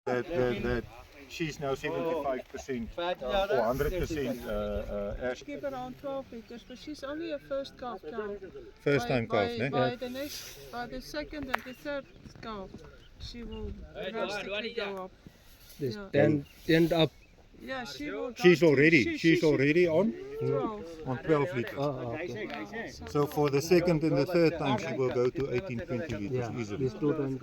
that she's now 75% or 100% ash. Keep around 12 liters, but she's only a first calf cow. First time calf, ne? By the second and the third calf, she will drastically go up. This Yeah. 10 up. Yeah, she will. Go She's to- already, she's already on 12. 12 liters. Okay. So for the second and the third time, she will go to 18, 20 liters Yeah, easily. this 2 times.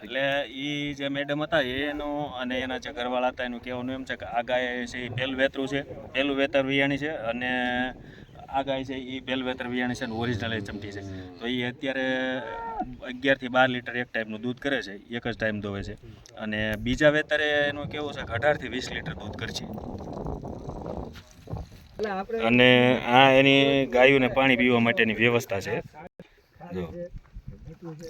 એટલે એ જે madam હતા એનો અને એના જે ઘરવાળા હતા એનું કહેવાનું એમ છે કે આ ગાય છે એ પહેલું વેતરું છે, પહેલું વેતર વિયાણી છે અને આ ગાય છે એ પહેલું વેતર વિયાણી છે અને ઓરિજિનલ એ ચમટી છે. તો એ અત્યારે 11 થી 12 લીટર એક ટાઈમનું દૂધ કરે છે, એક જ ટાઈમ દોવે છે. અને બીજા વેતરે એનું કેવું છે કે 18 થી 20 લીટર દૂધ કરશે. અને આ એની ગાયોને પાણી પીવા માટેની વ્યવસ્થા છે. જો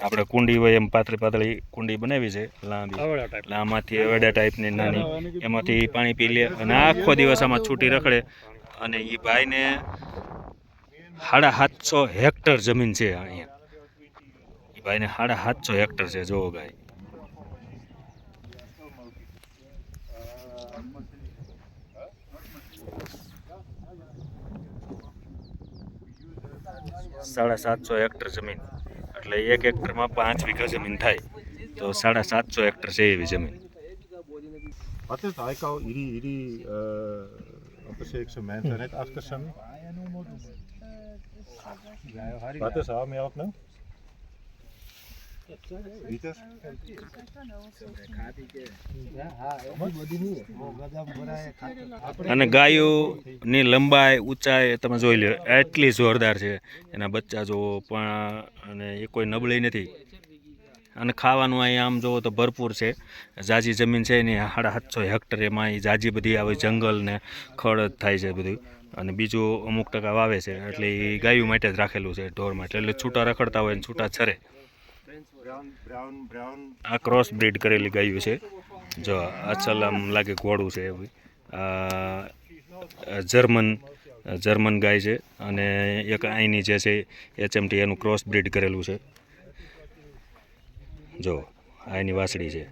આપણે કુંડી હોય એમ પાતળી કુંડી બનાવી છે લાંબી, એટલે આમાંથી અવેડા ટાઈપની નાની, એમાંથી પાણી પી લે અને આખો દિવસ આમાં છૂટી રખડે. અને એ ભાઈને 750 હેક્ટર જમીન છે અહીંયા. એ ભાઈને 750 હેક્ટર છે. જોવો ગાય. સાડા 700 હેક્ટર જમીન, એટલે 1 હેક્ટરમાં 5 વીઘા જમીન થાય, તો 750 હેક્ટર છે એવી જમીન. Wat is daai kou hierdie amper sê ek so mense net afgesam? Wat is haar melk nou? Liters? અને ગાયોની લંબાઈ ઊંચાઈ તમે જોઈ લો, એટલી જોરદાર છે. એના બચ્ચા જોવો પણ, અને એ કોઈ નબળી નથી. અને ખાવાનું અહીંયા આમ જોવો તો ભરપૂર છે. જાજી જમીન છે એની 750 હેક્ટર, એમાં એ જાજી બધી આવે જંગલ ને ખડ જ થાય છે બધું. અને બીજું અમુક ટકા વાવે છે, એટલે એ ગાયો માટે જ રાખેલું છે, ઢોર માટે. એટલે છૂટા રખડતા હોય ને છૂટા છરે. આ ક્રોસ બ્રીડ કરેલી ગાયું છે. જો અસલ આમ લાગે ઘોડું છે એવું. જર્મન ગાય છે અને એક અહીંની જે છે HMT એનું ક્રોસ બ્રીડ કરેલું છે. જો આ એની વાસળી છે.